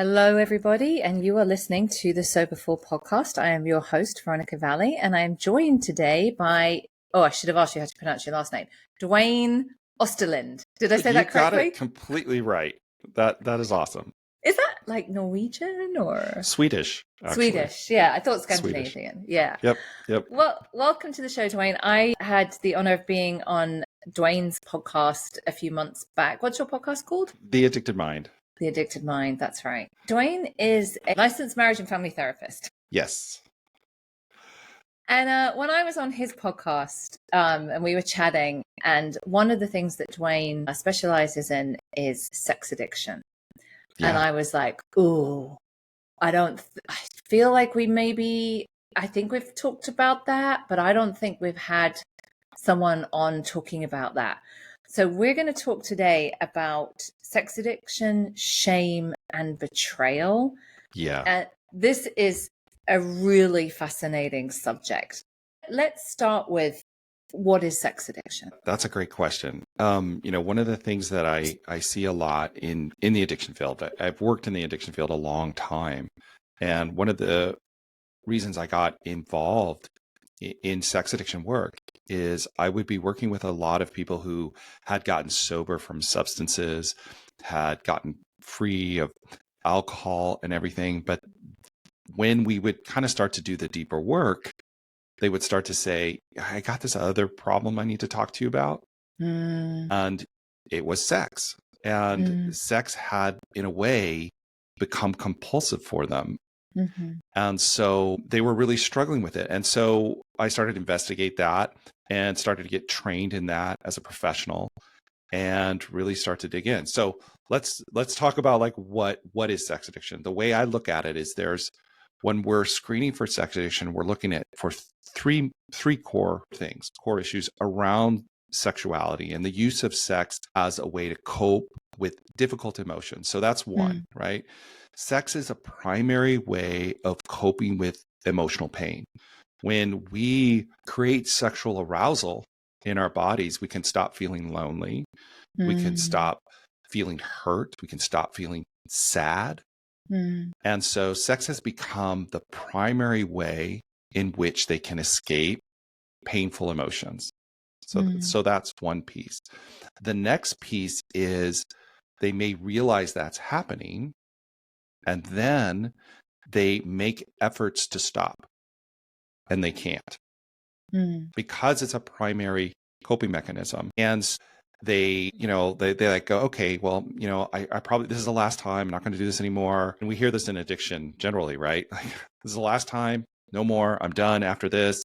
Hello, everybody, and you are listening to the Soberful podcast. I am your host, Veronica Valley, and I am joined today by, I should have asked you how to pronounce your last name, Duane Osterlind. Did I say that correctly? You got it completely right. That is awesome. Is that like Norwegian or? Swedish, actually. Swedish, yeah. I thought Scandinavian. Swedish. Yeah. Yep. Well, welcome to the show, Duane. I had the honor of being on Duane's podcast a few months back. What's your podcast called? The Addicted Mind. The Addicted Mind, that's right. Duane is a licensed marriage and family therapist. Yes. And when I was on his podcast and we were chatting, and one of the things that Duane specializes in is sex addiction. Yeah. And I was like, ooh, I feel like I think we've talked about that, but I don't think we've had someone on talking about that. So we're going to talk today about sex addiction, shame, and betrayal. Yeah. And this is a really fascinating subject. Let's start with, what is sex addiction? That's a great question. One of the things that I see a lot in the addiction field, I've worked in the addiction field a long time. And one of the reasons I got involved in sex addiction work is I would be working with a lot of people who had gotten sober from substances, had gotten free of alcohol and everything. But when we would kind of start to do the deeper work, they would start to say, I got this other problem I need to talk to you about. And it was sex. And sex had, in a way, become compulsive for them. Mm-hmm. And so they were really struggling with it. And so I started to investigate that and started to get trained in that as a professional and really start to dig in. So let's talk about like what is sex addiction. The way I look at it is when we're screening for sex addiction, we're looking at for three core things, core issues around sexuality and the use of sex as a way to cope with difficult emotions. So that's one, right? Sex is a primary way of coping with emotional pain. When we create sexual arousal in our bodies, we can stop feeling lonely. We can stop feeling hurt. We can stop feeling sad. And so sex has become the primary way in which they can escape painful emotions. So that's one piece. The next piece is they may realize that's happening, and then they make efforts to stop, and they can't because it's a primary coping mechanism. And they like go, okay, well, I probably, this is the last time, I'm not going to do this anymore. And we hear this in addiction generally, right? Like, this is the last time, no more, I'm done after this.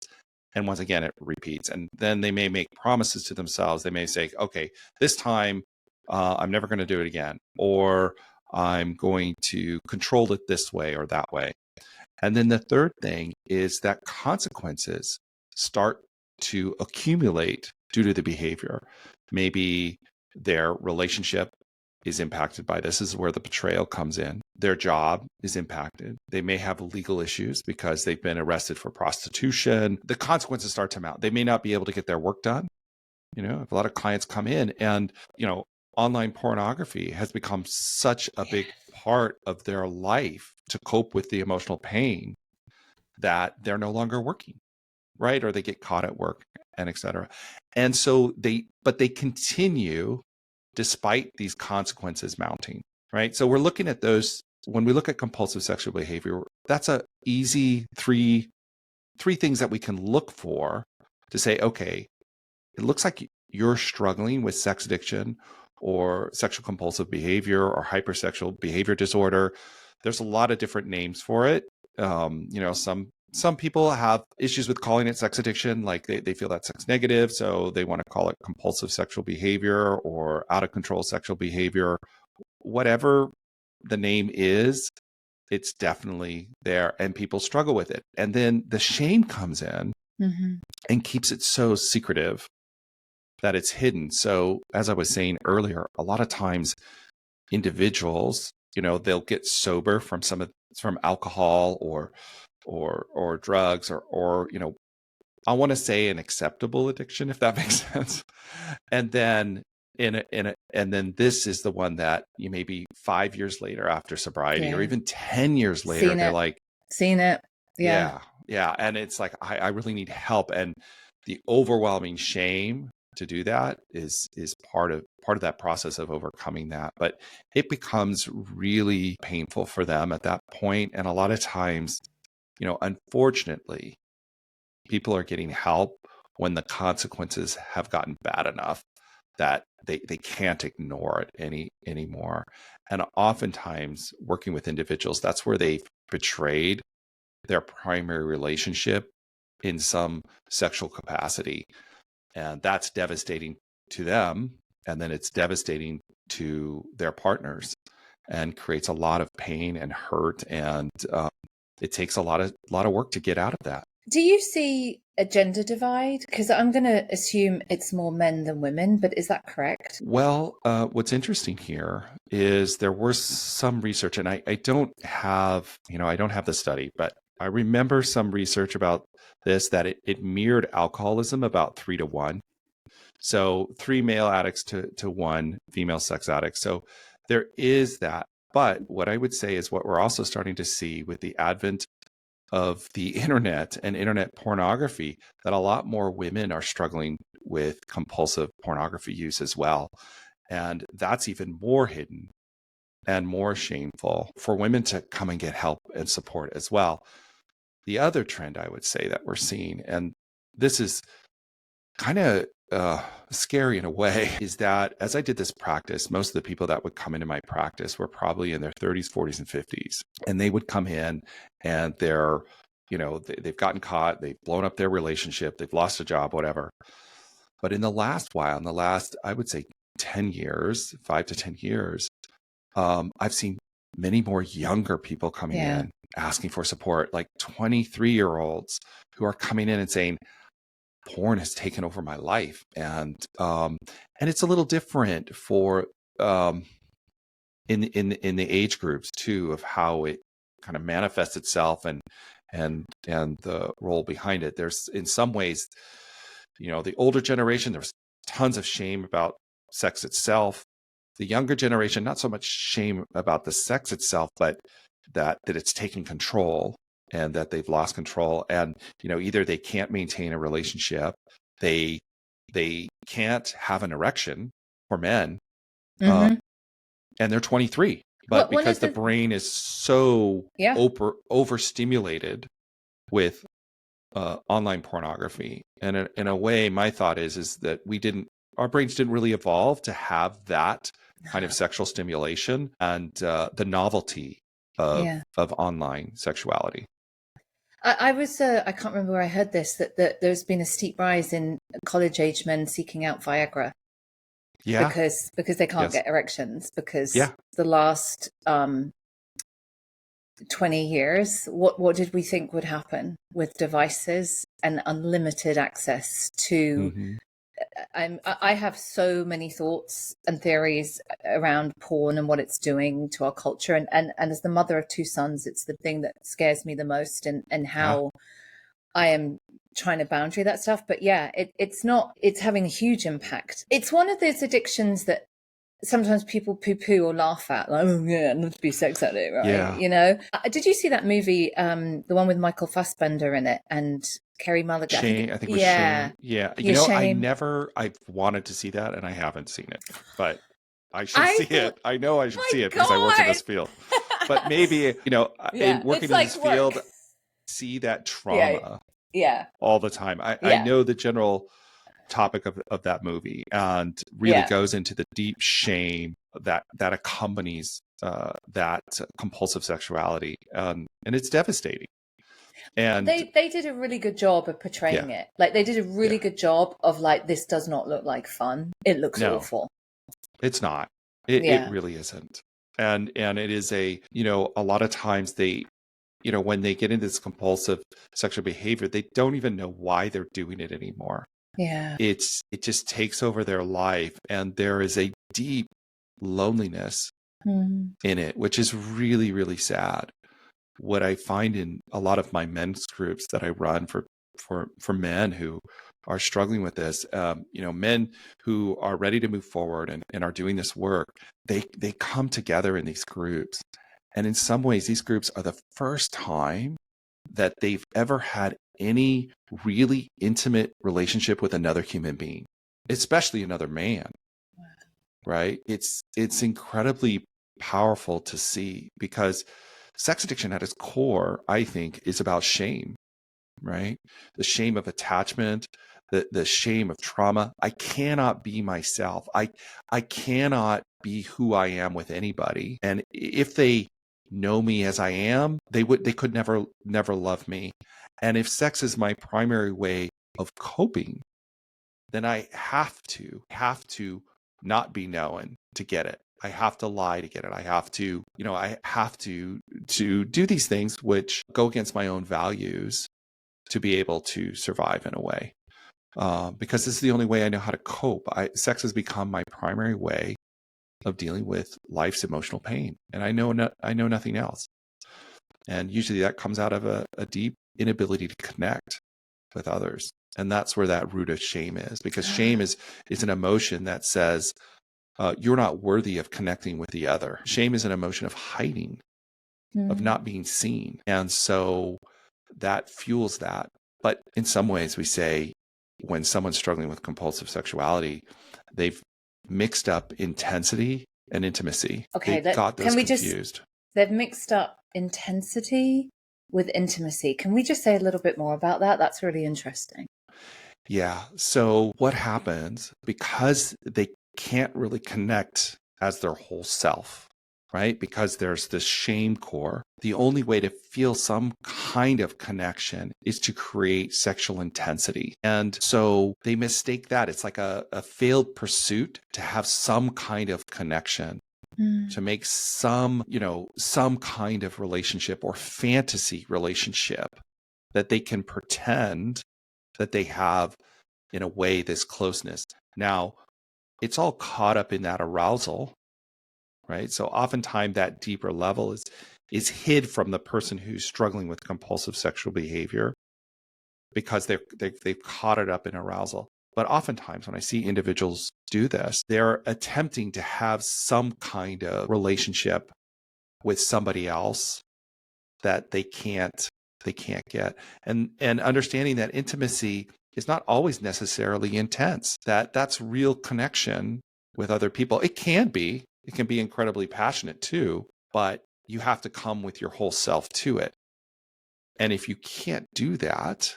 And once again, it repeats. And then they may make promises to themselves. They may say, okay, this time I'm never going to do it again, or I'm going to control it this way or that way. And then the third thing is that consequences start to accumulate due to the behavior. Maybe their relationship is impacted by this. This is where the betrayal comes in. Their job is impacted. They may have legal issues because they've been arrested for prostitution. The consequences start to mount. They may not be able to get their work done. If a lot of clients come in and, online pornography has become such a big part of their life to cope with the emotional pain that they're no longer working, right? Or they get caught at work and et cetera. And so they continue despite these consequences mounting, right? So we're looking at those, when we look at compulsive sexual behavior, that's a easy three things that we can look for to say, okay, it looks like you're struggling with sex addiction or sexual compulsive behavior or hypersexual behavior disorder. There's a lot of different names for it. Some people have issues with calling it sex addiction, like they feel that's sex negative, so they want to call it compulsive sexual behavior or out of control sexual behavior. Whatever the name is, it's definitely there, and people struggle with it. And then the shame comes in and keeps it so secretive that it's hidden. So as I was saying earlier, a lot of times individuals, they'll get sober from from alcohol or drugs or I want to say an acceptable addiction, if that makes sense. And then and then this is the one that you maybe 5 years later after sobriety, or even 10 years later, they're like, seen it. Yeah. And it's like, I really need help. And the overwhelming shame to do that is part of that process of overcoming that. But it becomes really painful for them at that point. And a lot of times, unfortunately, people are getting help when the consequences have gotten bad enough that they can't ignore it anymore. And oftentimes working with individuals, that's where they've betrayed their primary relationship in some sexual capacity. And that's devastating to them. And then it's devastating to their partners and creates a lot of pain and hurt. And it takes a lot of work to get out of that. Do you see a gender divide? Because I'm going to assume it's more men than women, but is that correct? Well, what's interesting here is there was some research, and I don't have, I don't have the study, but I remember some research about this, that it mirrored alcoholism about 3-1. So 3 male addicts to 1 female sex addict. So there is that. But what I would say is what we're also starting to see with the advent of the internet and internet pornography, that a lot more women are struggling with compulsive pornography use as well. And that's even more hidden and more shameful for women to come and get help and support as well. The other trend I would say that we're seeing, and this is kind of scary in a way, is that as I did this practice, most of the people that would come into my practice were probably in their 30s, 40s, and 50s. And they would come in and they're, they've gotten caught, they've blown up their relationship, they've lost a job, whatever. But in the last, I would say 10 years, 5 to 10 years, I've seen many more younger people coming in asking for support, like 23-year-olds who are coming in and saying, porn has taken over my life. And it's a little different for in the age groups too, of how it kind of manifests itself and the role behind it. There's, in some ways, the older generation, there's tons of shame about sex itself. The younger generation, not so much shame about the sex itself, but that it's taken control and that they've lost control. And, either they can't maintain a relationship, they can't have an erection for men, and they're 23. But because the brain is so overstimulated with online pornography. And in a way, my thought is that our brains didn't really evolve to have that kind of sexual stimulation and the novelty of online sexuality. I can't remember where I heard this, that there's been a steep rise in college-age men seeking out Viagra. Yeah. Because they can't get erections, because the last 20 years, what did we think would happen with devices and unlimited access to I have so many thoughts and theories around porn and what it's doing to our culture. And as the mother of 2 sons, it's the thing that scares me the most, and how I am trying to boundary that stuff. But it's having a huge impact. It's one of those addictions that sometimes people poo-poo or laugh at, like, oh yeah, not to be sex addict, right? Yeah. Did you see that movie, the one with Michael Fassbender in it and Kerry Mulligan? Shame, I think it was Shame. Yeah. I've wanted to see that and I haven't seen it, but I should see it. I know I should see it because I work in this field. But maybe, in working in this field, see that trauma all the time. I know the general topic of that movie, and really goes into the deep shame that accompanies that compulsive sexuality, and it's devastating. And they did a really good job of portraying it. Like, they did a really good job of, like, this does not look like fun. It looks awful. It's not. It really isn't. And it is a lot of times they, when they get into this compulsive sexual behavior, they don't even know why they're doing it anymore. Yeah. It just takes over their life, and there is a deep loneliness in it, which is really, really sad. What I find in a lot of my men's groups that I run for men who are struggling with this, men who are ready to move forward and are doing this work, they come together in these groups. And in some ways, these groups are the first time that they've ever had any really intimate relationship with another human being, especially another man. Right? It's incredibly powerful to see, because sex addiction at its core, I think, is about shame, right? The shame of attachment, the shame of trauma. I cannot be myself. I cannot be who I am with anybody. And if they know me as I am, they could never love me. And if sex is my primary way of coping, then I have to not be known to get it. I have to lie to get it. I have to do these things which go against my own values to be able to survive in a way. Because this is the only way I know how to cope. Sex has become my primary way of dealing with life's emotional pain, and I know nothing else. And usually that comes out of a deep inability to connect with others. And that's where that root of shame is, because shame is an emotion that says you're not worthy of connecting with the other. Shame is an emotion of hiding, of not being seen. And so that fuels that. But in some ways, we say when someone's struggling with compulsive sexuality, they've mixed up intensity and intimacy. Okay, They've got those confused. They've mixed up intensity with intimacy. Can we just say a little bit more about that? That's really interesting. Yeah. So what happens, because they can't really connect as their whole self, right? Because there's this shame core. The only way to feel some kind of connection is to create sexual intensity. And so they mistake that. It's like a failed pursuit to have some kind of connection, to make some kind of relationship or fantasy relationship that they can pretend that they have, in a way, this closeness. Now, it's all caught up in that arousal, right? So oftentimes that deeper level is hid from the person who's struggling with compulsive sexual behavior, because they've caught it up in arousal. But oftentimes when I see individuals do this, they're attempting to have some kind of relationship with somebody else that they can't get. And understanding that intimacy is not always necessarily intense, that's real connection with other people. It can be incredibly passionate too, but you have to come with your whole self to it. And if you can't do that,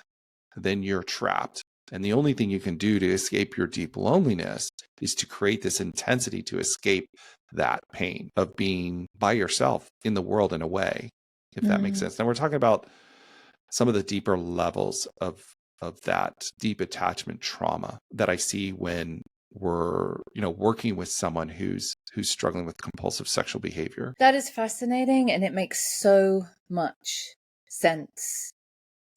then you're trapped. And the only thing you can do to escape your deep loneliness is to create this intensity to escape that pain of being by yourself in the world, in a way, if that makes sense. Now we're talking about some of the deeper levels of that deep attachment trauma that I see when we're, working with someone who's struggling with compulsive sexual behavior. That is fascinating, and it makes so much sense.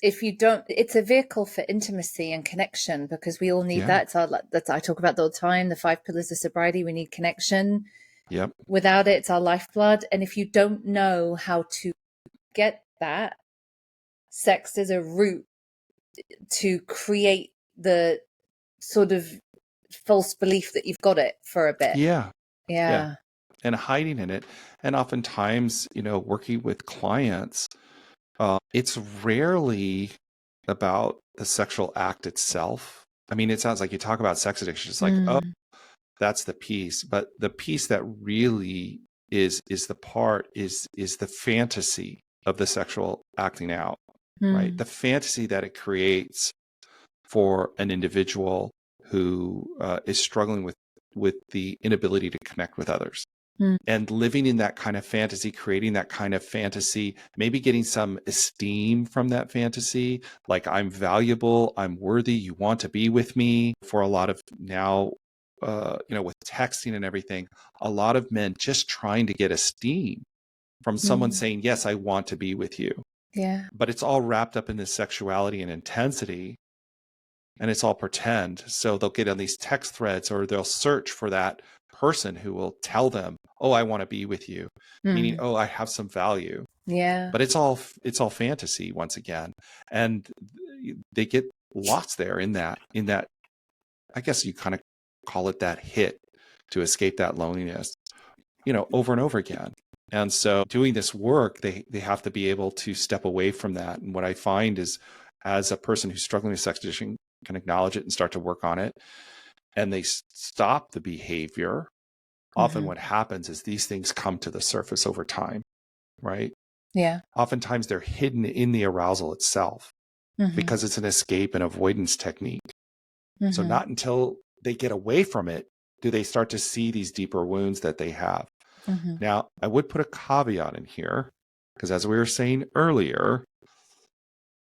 If you don't, it's a vehicle for intimacy and connection, because we all need that. That's I talk about all the time, the 5 pillars of sobriety. We need connection. Yep. Without it, it's our lifeblood. And if you don't know how to get that, sex is a route to create the sort of false belief that you've got it for a bit. Yeah. Yeah. And hiding in it. And oftentimes, working with clients, it's rarely about the sexual act itself. I mean, it sounds like you talk about sex addiction. It's like, oh, that's the piece. But the piece that really is the fantasy of the sexual acting out, right? The fantasy that it creates for an individual who is struggling with the inability to connect with others. And living in that kind of fantasy, creating that kind of fantasy, maybe getting some esteem from that fantasy, like I'm valuable, I'm worthy, you want to be with me. For a lot of now, with texting and everything, a lot of men just trying to get esteem from someone saying, yes, I want to be with you. Yeah. But it's all wrapped up in this sexuality and intensity, and it's all pretend. So they'll get on these text threads, or they'll search for that person who will tell them, oh, I want to be with you, meaning, oh, I have some value. Yeah. But it's all fantasy once again. And they get lost there in that, I guess you kind of call it that hit to escape that loneliness, over and over again. And so doing this work, they have to be able to step away from that. And what I find is, as a person who's struggling with sex addiction can acknowledge it and start to work on it, and they stop the behavior, often what happens is these things come to the surface over time, right? Yeah. Oftentimes they're hidden in the arousal itself because it's an escape and avoidance technique. So not until they get away from it do they start to see these deeper wounds that they have. Now, I would put a caveat in here, because as we were saying earlier,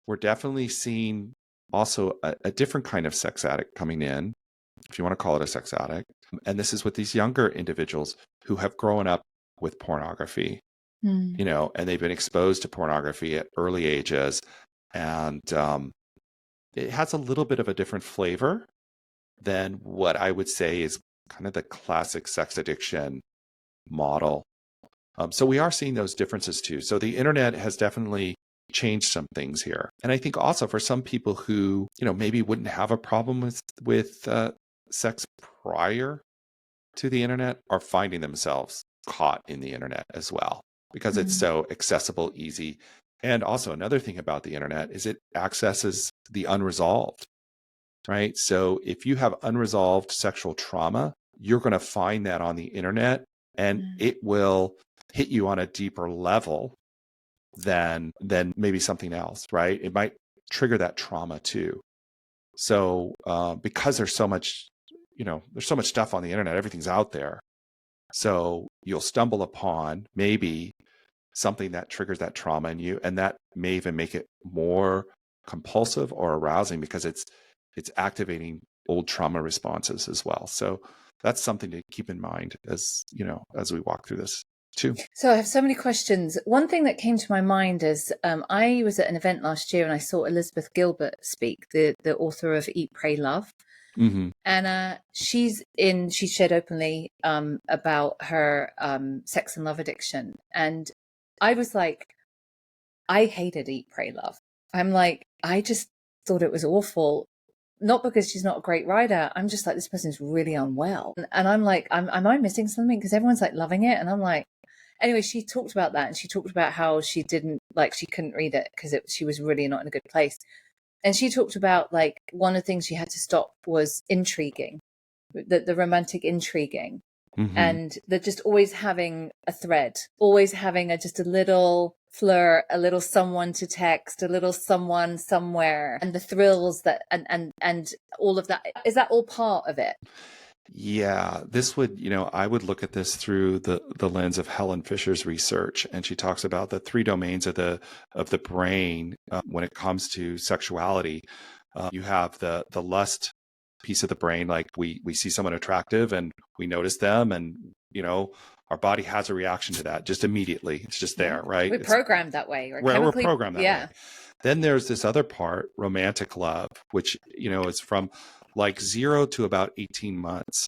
we're definitely seeing also a different kind of sex addict coming in, if you want to call it a sex addict. And this is with these younger individuals who have grown up with pornography, and they've been exposed to pornography at early ages. And it has a little bit of a different flavor than what I would say is kind of the classic sex addiction model. So we are seeing those differences too. So the internet has definitely changed some things here. And I think also for some people who, maybe wouldn't have a problem with sex prior to the internet, are finding themselves caught in the internet as well, because it's so accessible, easy. And also another thing about the internet is it accesses the unresolved, right? So if you have unresolved sexual trauma, you're going to find that on the internet, and it will hit you on a deeper level than maybe something else, right? It might trigger that trauma too. So because there's so much, there's so much stuff on the internet, everything's out there. So you'll stumble upon maybe something that triggers that trauma in you, and that may even make it more compulsive or arousing because it's activating old trauma responses as well. So that's something to keep in mind as we walk through this too. So I have so many questions. One thing that came to my mind is I was at an event last year and I saw Elizabeth Gilbert speak, the author of Eat, Pray, Love. And she shared openly about her sex and love addiction. And I was like, I hated Eat, Pray, Love. I'm like, I just thought it was awful. Not because she's not a great writer. I'm just like, this person's really unwell. And I'm like, am I missing something? Because everyone's like loving it. And I'm like, anyway, she talked about that. And she talked about how she couldn't read it because she was really not in a good place. And she talked about like one of the things she had to stop was intriguing, the romantic intriguing. And they're just always having a thread, always having just a little flirt, a little someone to text, a little someone somewhere, and the thrills that and all of that. Is that all part of it? Yeah, this would, I would look at this through the lens of Helen Fisher's research, and she talks about the 3 domains of the brain when it comes to sexuality. You have the lust piece of the brain, like we see someone attractive and we notice them, and our body has a reaction to that just immediately. It's just there, right? We're programmed that way. We're programmed that way. Then there's this other part, romantic love, which is from like 0 to about 18 months.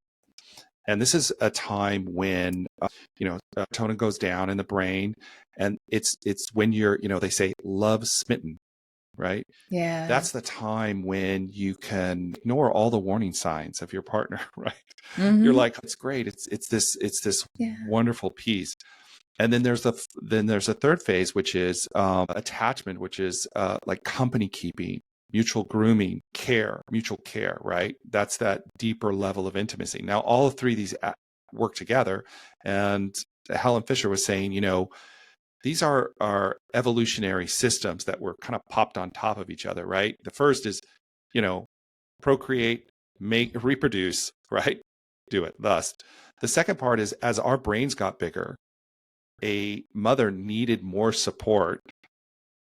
And this is a time when serotonin goes down in the brain, and it's when you're they say love smitten, right? Yeah. That's the time when you can ignore all the warning signs of your partner, right? You're like, it's great. It's this wonderful piece. And then there's a third phase, which is attachment, which is like company keeping, mutual grooming, mutual care, right? That's that deeper level of intimacy. Now, all 3 of these work together. And Helen Fisher was saying, these are evolutionary systems that were kind of popped on top of each other, right? The first is, procreate, reproduce, right? Do it, lust. The second part is, as our brains got bigger, a mother needed more support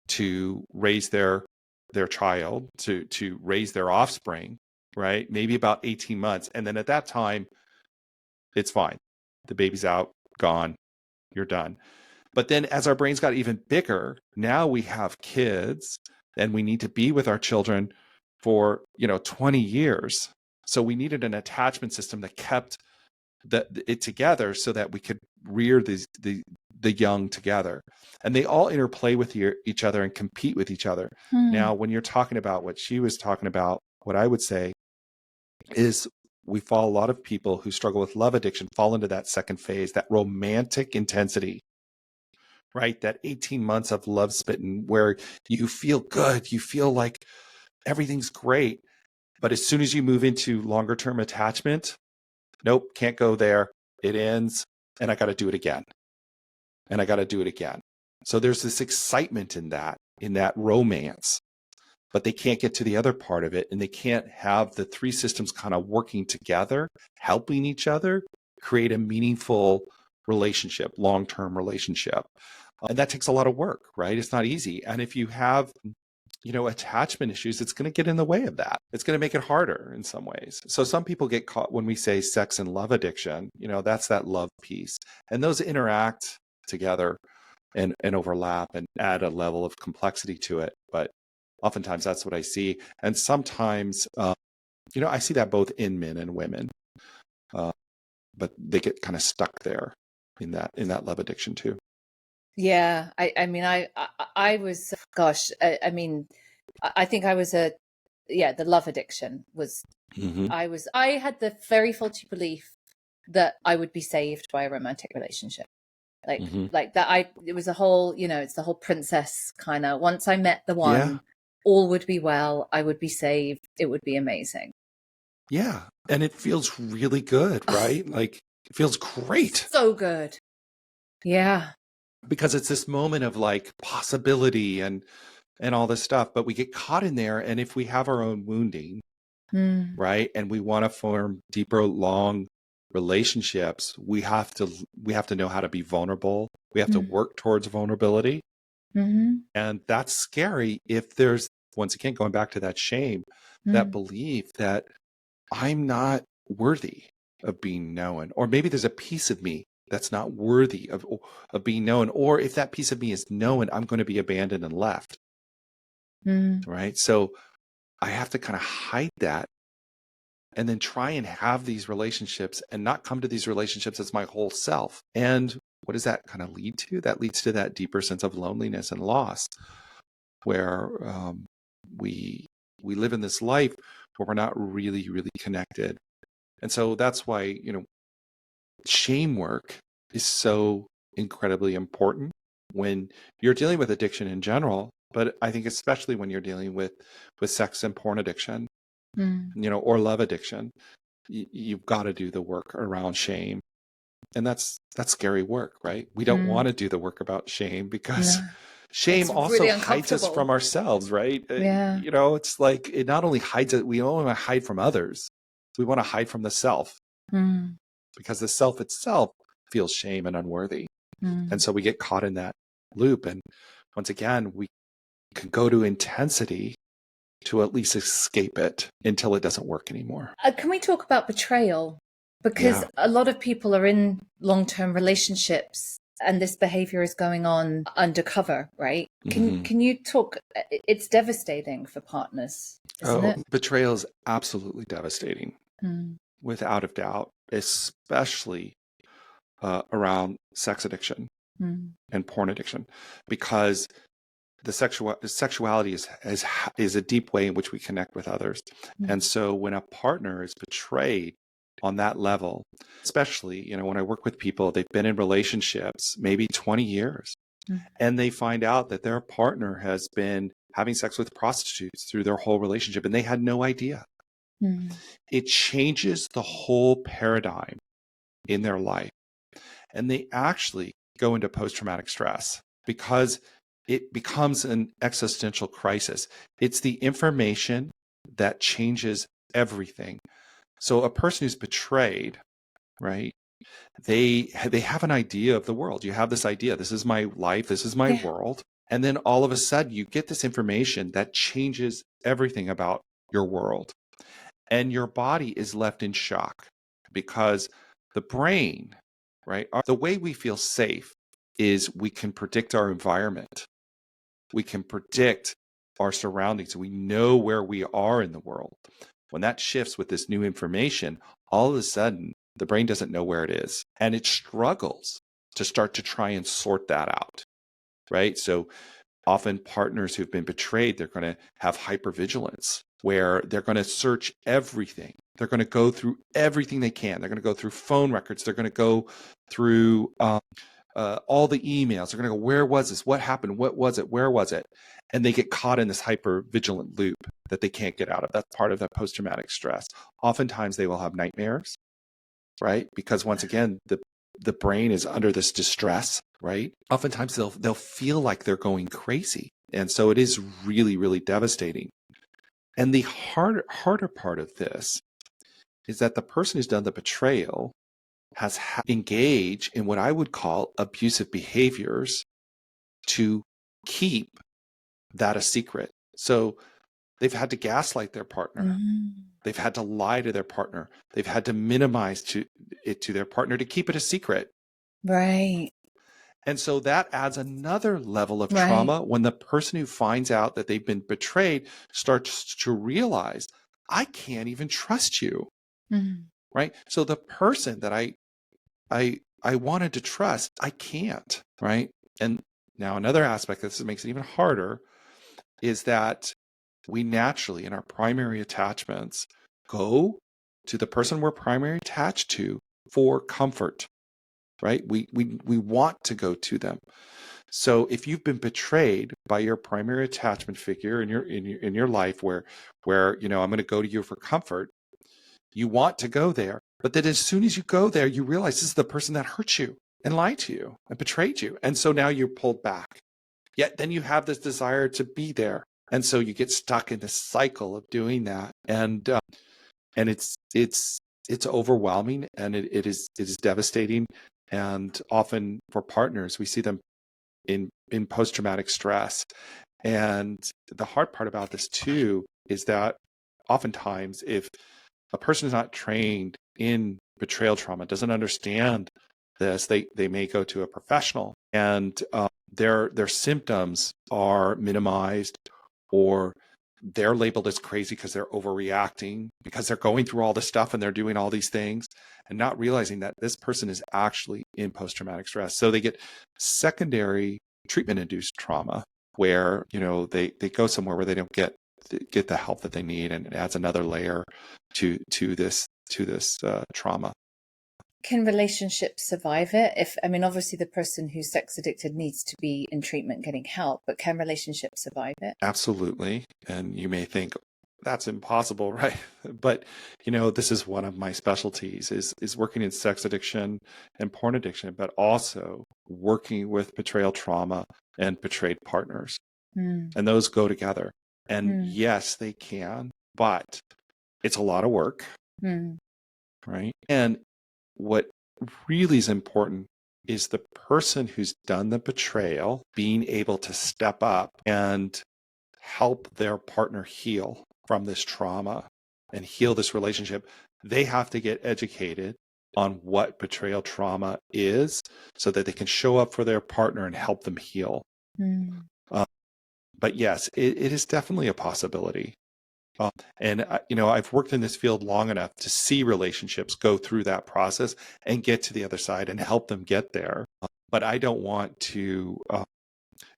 to raise their child, to raise their offspring, right? Maybe about 18 months. And then at that time, it's fine. The baby's out, gone, you're done. But then as our brains got even bigger, now we have kids and we need to be with our children for, 20 years. So we needed an attachment system that kept it together so that we could rear the young together, and they all interplay with each other and compete with each other. Now, when you're talking about what she was talking about, what I would say is a lot of people who struggle with love addiction fall into that second phase, that romantic intensity, right? That 18 months of love spitting where you feel good, you feel like everything's great. But as soon as you move into longer term attachment, nope, can't go there. It ends, and I got to do it again. And I got to do it again. So there's this excitement in that romance, but they can't get to the other part of it, and they can't have the three systems kind of working together, helping each other create a meaningful relationship, long-term relationship. And that takes a lot of work, right? It's not easy. And if you have, attachment issues, it's going to get in the way of that. It's going to make it harder in some ways. So some people get caught when we say sex and love addiction, that's that love piece. And those interact together and overlap and add a level of complexity to it. But oftentimes that's what I see. And sometimes, I see that both in men and women, but they get kind of stuck there in that love addiction too. Yeah. I mean, I was, gosh, I mean, I think I was the love addiction was, I had the very faulty belief that I would be saved by a romantic relationship. Like that it was a whole, it's the whole princess kind of, once I met the one, all would be well, I would be saved, it would be amazing. Yeah. And it feels really good, right? Like it feels great. So good. Yeah. Because it's this moment of like possibility and all this stuff, but we get caught in there. And if we have our own wounding, right, and we want to form deeper, long relationships, we have to know how to be vulnerable. We have to work towards vulnerability. And that's scary if there's, once again, going back to that shame, that belief that I'm not worthy of being known, or maybe there's a piece of me that's not worthy of being known, or if that piece of me is known, I'm going to be abandoned and left. Right? So I have to kind of hide that and then try and have these relationships and not come to these relationships as my whole self. And what does that kind of lead to? That leads to that deeper sense of loneliness and loss, where we live in this life where we're not really, really connected. And so that's why, shame work is so incredibly important when you're dealing with addiction in general, but I think especially when you're dealing with sex and porn addiction, or love addiction, you've got to do the work around shame. And that's scary work, right? We don't want to do the work about shame because shame also really hides us from ourselves, right? Yeah. It's like it not only hides it, we don't want to hide from others. We want to hide from the self because the self itself feels shame and unworthy. And so we get caught in that loop. And once again, we can go to intensity to at least escape it until it doesn't work anymore. Can we talk about betrayal? Because a lot of people are in long-term relationships and this behavior is going on undercover, right? Can you talk? It's devastating for partners, isn't it? Betrayal is absolutely devastating, without a doubt, especially around sex addiction and porn addiction, because the sexuality is a deep way in which we connect with others. And so when a partner is betrayed on that level, especially, when I work with people, they've been in relationships maybe 20 years, and they find out that their partner has been having sex with prostitutes through their whole relationship, and they had no idea. It changes the whole paradigm in their life. And they actually go into post-traumatic stress because it becomes an existential crisis. It's the information that changes everything. So a person who's betrayed, right? They have an idea of the world. You have this idea, this is my life, this is my world. And then all of a sudden you get this information that changes everything about your world. And your body is left in shock because the brain, right? The way we feel safe is we can predict our environment. We can predict our surroundings. We know where we are in the world. When that shifts with this new information, all of a sudden, the brain doesn't know where it is. And it struggles to start to try and sort that out, right? So often partners who've been betrayed, they're going to have hypervigilance where they're going to search everything. They're going to go through everything they can. They're going to go through phone records. They're going to go through all the emails. They're going to go, where was this? What happened? What was it? Where was it? And they get caught in this hyper-vigilant loop that they can't get out of. That's part of that post-traumatic stress. Oftentimes they will have nightmares, right? Because once again, the brain is under this distress, right? Oftentimes they'll feel like they're going crazy. And so it is really, really devastating. And the harder part of this is that the person who's done the betrayal has engaged in what I would call abusive behaviors to keep that a secret. So they've had to gaslight their partner. They've had to lie to their partner. They've had to minimize it to their partner to keep it a secret. Right. And so that adds another level of trauma when the person who finds out that they've been betrayed starts to realize, I can't even trust you. Right? So the person that I wanted to trust, I can't, right? And now another aspect that makes it even harder is that we naturally, in our primary attachments, go to the person we're primary attached to for comfort, right? We want to go to them. So if you've been betrayed by your primary attachment figure in your life, where I'm going to go to you for comfort, you want to go there. But then as soon as you go there, you realize this is the person that hurt you and lied to you and betrayed you. And so now you're pulled back. Yet then you have this desire to be there. And so you get stuck in this cycle of doing that. And it's overwhelming, and it is devastating. And often for partners, we see them in post-traumatic stress. And the hard part about this too is that oftentimes if a person is not trained in betrayal trauma, doesn't understand this, they may go to a professional, and their symptoms are minimized, or they're labeled as crazy because they're overreacting, because they're going through all this stuff and they're doing all these things, and not realizing that this person is actually in post-traumatic stress. So they get secondary treatment-induced trauma where, they go somewhere where they don't get the help that they need, and it adds another layer to this trauma. Can relationships survive it? Obviously the person who's sex addicted needs to be in treatment getting help, but can relationships survive it? Absolutely. And you may think that's impossible, right? But, this is one of my specialties is working in sex addiction and porn addiction, but also working with betrayal trauma and betrayed partners. And those go together. And yes, they can, but it's a lot of work, right? And what really is important is the person who's done the betrayal being able to step up and help their partner heal from this trauma and heal this relationship. They have to get educated on what betrayal trauma is so that they can show up for their partner and help them heal. But yes, it is definitely a possibility. And I've worked in this field long enough to see relationships go through that process and get to the other side and help them get there. But I don't want to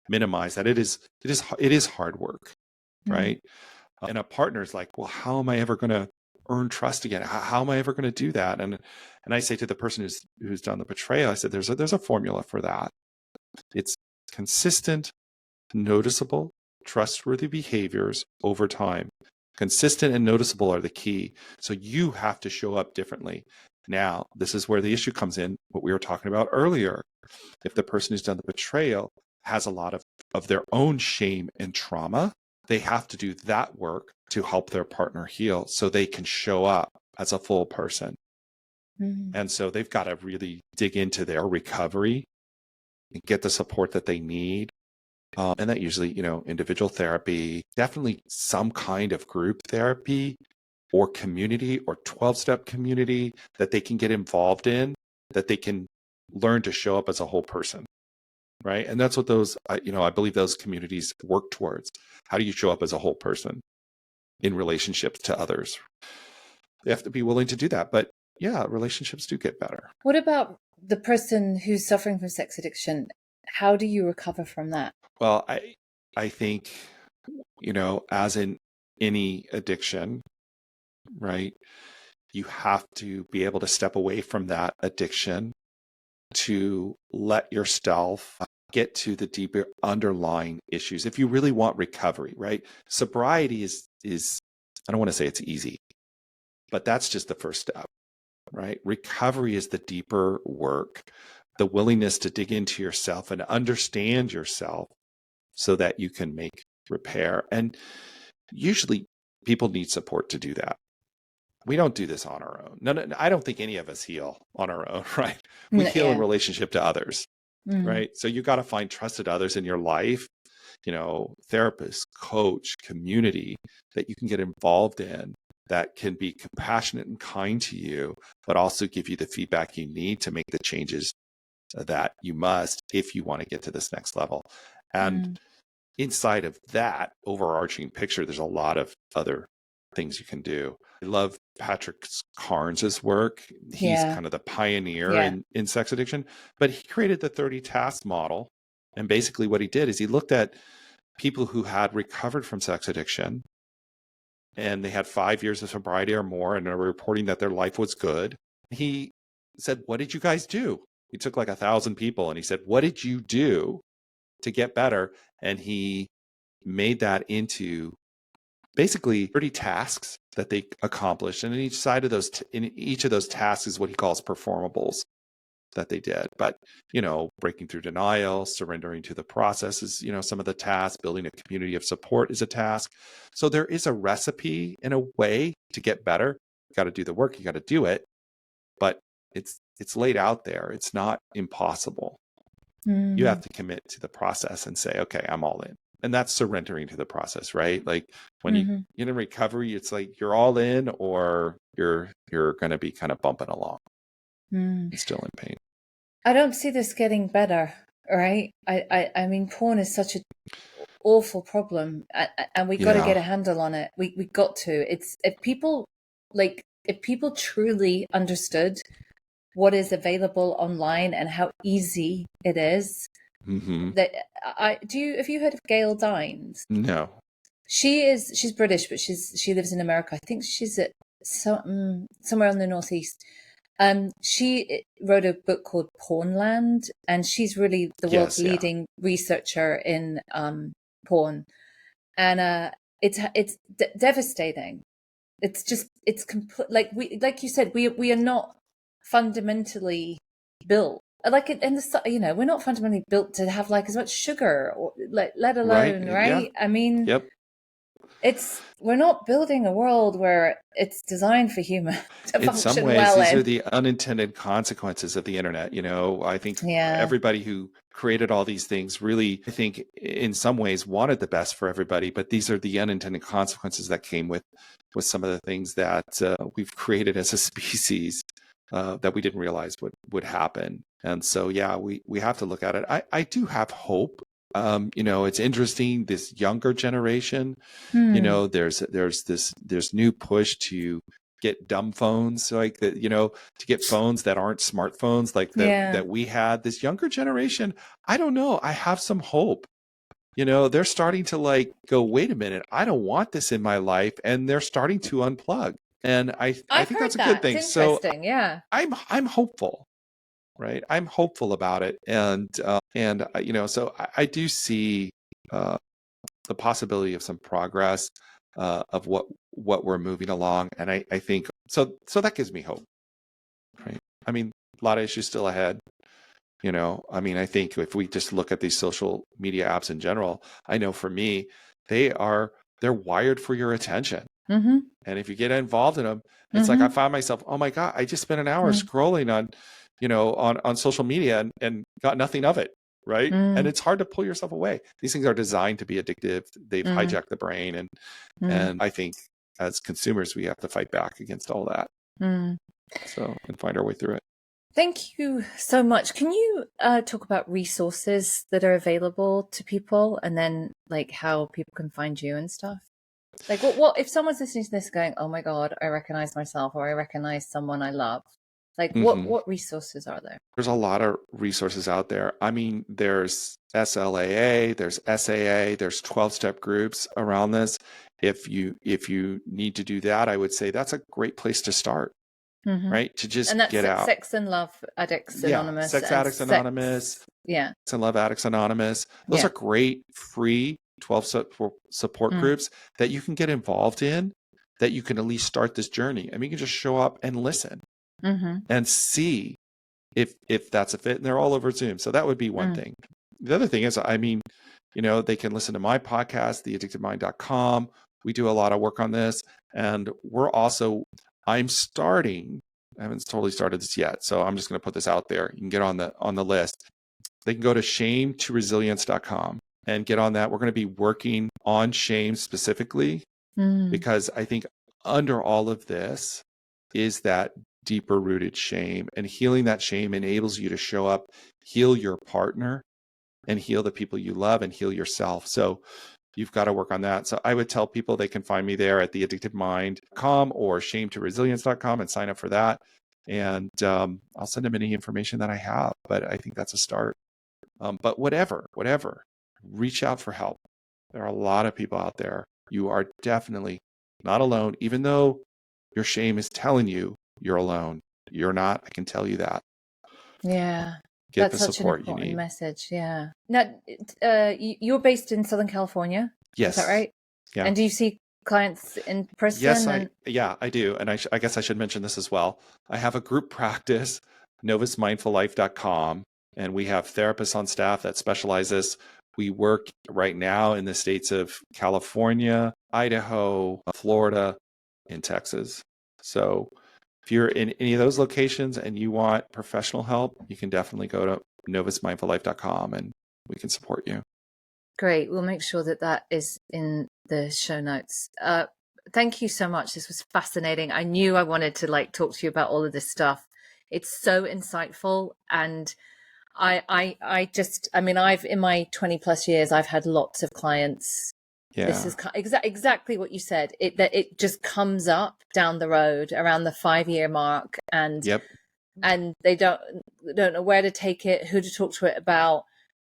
minimize that. It is hard work, right? And a partner's like, well, how am I ever going to earn trust again? How am I ever going to do that? And I say to the person who's done the betrayal, I said, there's a formula for that. It's consistent, noticeable, trustworthy behaviors over time. Consistent and noticeable are the key. So you have to show up differently. Now, this is where the issue comes in, what we were talking about earlier. If the person who's done the betrayal has a lot of their own shame and trauma, they have to do that work to help their partner heal so they can show up as a full person. And so they've got to really dig into their recovery and get the support that they need. And that usually, individual therapy, definitely some kind of group therapy or community or 12-step community that they can get involved in, that they can learn to show up as a whole person, right? And that's what those, I believe those communities work towards. How do you show up as a whole person in relationships to others? They have to be willing to do that. But yeah, relationships do get better. What about the person who's suffering from sex addiction, how do you recover from that? Well, I think, as in any addiction, right? You have to be able to step away from that addiction to let yourself get to the deeper underlying issues. If you really want recovery, right? Sobriety is I don't want to say it's easy, but that's just the first step, right? Recovery is the deeper work, the willingness to dig into yourself and understand yourself so that you can make repair. And usually people need support to do that. We don't do this on our own. No, I don't think any of us heal on our own, right? We heal in relationship to others, right? So you got to find trusted others in your life, therapist, coach, community that you can get involved in that can be compassionate and kind to you, but also give you the feedback you need to make the changes that you must if you want to get to this next level. And inside of that overarching picture, there's a lot of other things you can do. I love Patrick Carnes' work. He's kind of the pioneer in sex addiction, but he created the 30 task model. And basically what he did is he looked at people who had recovered from sex addiction and they had 5 years of sobriety or more and are reporting that their life was good. He said, what did you guys do? He took like 1,000 people and he said, what did you do to get better? And he made that into basically 30 tasks that they accomplished. And in each side of those, in each of those tasks is what he calls performables that they did. But, breaking through denial, surrendering to the process is, some of the tasks, building a community of support is a task. So there is a recipe in a way to get better. You got to do the work, you got to do it, but it's laid out there. It's not impossible. You have to commit to the process and say, okay, I'm all in. And that's surrendering to the process, right? Like when you get in recovery, it's like you're all in or you're going to be kind of bumping along and still in pain. I don't see this getting better, right? I mean, porn is such an awful problem, and we got to get a handle on it. We got to. It's if people truly understood what is available online and how easy it is. That have you heard of Gail Dines? No. She's British, but she lives in America. I think she's at somewhere in the Northeast. She wrote a book called Pornland, and she's really the world's leading researcher in porn. And it's devastating. It's complete. Like you said, we are not fundamentally built like in the we're not fundamentally built to have like as much sugar or let alone right? I mean, we're not building a world where it's designed for humans to in function some ways well these are the unintended consequences of the internet. I think everybody who created all these things really, I think in some ways wanted the best for everybody, but these are the unintended consequences that came with some of the things that we've created as a species that we didn't realize would happen. And so, we have to look at it. I do have hope. It's interesting, this younger generation, there's new push to get dumb phones, like that, to get phones that aren't smartphones like that we had. This younger generation, I don't know, I have some hope. They're starting to go, wait a minute, I don't want this in my life. And they're starting to unplug. And I think that's a good thing. So I'm hopeful, right? I'm hopeful about it. And so I do see the possibility of some progress of what we're moving along. And I think, so that gives me hope, right? I mean, a lot of issues still ahead. I think if we just look at these social media apps in general, I know for me, they're wired for your attention. And if you get involved in them, it's like I found myself, oh my God, I just spent an hour scrolling on, on social media and got nothing of it. Right. And it's hard to pull yourself away. These things are designed to be addictive. They've hijacked the brain. And I think as consumers, we have to fight back against all that. So, and find our way through it. Thank you so much. Can you talk about resources that are available to people, and then how people can find you and stuff? What if someone's listening to this going, oh my God, I recognize myself, or I recognize someone I love? Like Hmm. what resources are there? There's a lot of resources out there. I mean, there's SLAA, there's SAA, there's 12-step groups around this. If you need to do that, I would say that's a great place to start, right? To just And that's get out. Sex and Love Addicts Anonymous. Sex and Addicts Anonymous, Yeah. Sex and Love Addicts Anonymous. Those are great free 12 support groups that you can get involved in, that you can at least start this journey. I mean, you can just show up and listen and see if that's a fit. And they're all over Zoom. So that would be one thing. The other thing is, I mean, they can listen to my podcast, theaddictedmind.com. We do a lot of work on this. And I haven't totally started this yet, so I'm just going to put this out there. You can get on the list. They can go to shametoresilience.com and get on that. We're going to be working on shame specifically because I think under all of this is that deeper rooted shame, and healing that shame enables you to show up, heal your partner, and heal the people you love, and heal yourself. So you've got to work on that. So I would tell people they can find me there at theaddictedmind.com or shametoresilience.com and sign up for that. And I'll send them any information that I have, but I think that's a start. But whatever, reach out for help. There are a lot of people out there. You are definitely not alone, even though your shame is telling you you're alone. You're not. I can tell you that. Yeah. Get That's the such support an important you need. message. Yeah. Now, you're based in Southern California. Yes. Is that right? Yeah. And do you see clients in person? Yes, I do. And I guess I should mention this as well. I have a group practice, novusmindfullife.com, and we have therapists on staff that specializes. We work right now in the states of California, Idaho, Florida, and Texas. So if you're in any of those locations and you want professional help, you can definitely go to novusmindfullife.com and we can support you. Great. We'll make sure that is in the show notes. Thank you so much. This was fascinating. I knew I wanted to talk to you about all of this stuff. It's so insightful. And I've in my 20 plus years, I've had lots of clients. Yeah. This is exactly what you said. It just comes up down the road around the 5-year mark, and they don't know where to take it, who to talk to it about,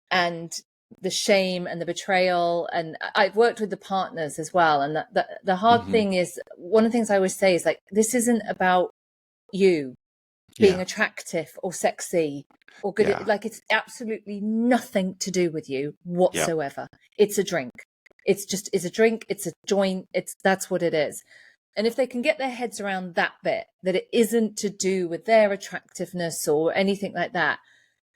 and the shame and the betrayal. And I've worked with the partners as well. And the hard thing is, one of the things I always say is this isn't about you being attractive or sexy or good. It's absolutely nothing to do with you whatsoever. It's a drink. It's a drink. It's a joint. That's what it is. And if they can get their heads around that bit, that it isn't to do with their attractiveness or anything like that,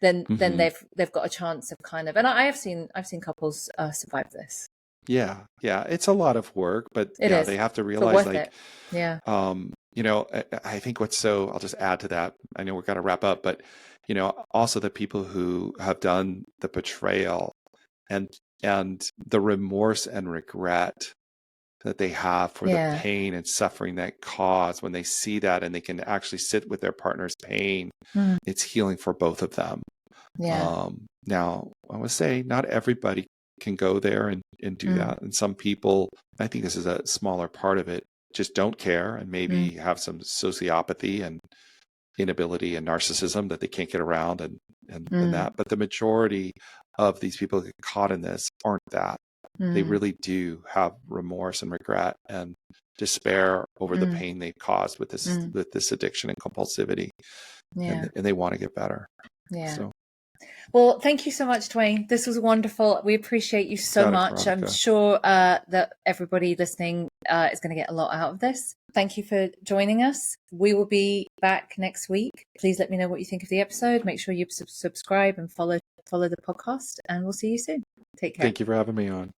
then they've got a chance of and I've seen couples survive this. Yeah, it's a lot of work, but they have to realize I think I'll just add to that. I know we've got to wrap up, but also the people who have done the betrayal and the remorse and regret that they have for the pain and suffering that caused, when they see that and they can actually sit with their partner's pain, it's healing for both of them. Now, I would say not everybody can go there and do that. And some people, I think this is a smaller part of it, just don't care and maybe have some sociopathy and inability and narcissism that they can't get around and that. But the majority of these people that get caught in this aren't that. They really do have remorse and regret and despair over the pain they caused with this addiction and compulsivity. And they want to get better. So. Well, thank you so much, Duane. This was wonderful. We appreciate you so much. I'm sure that everybody listening is going to get a lot out of this. Thank you for joining us. We will be back next week. Please let me know what you think of the episode. Make sure you subscribe and follow the podcast, and we'll see you soon. Take care. Thank you for having me on.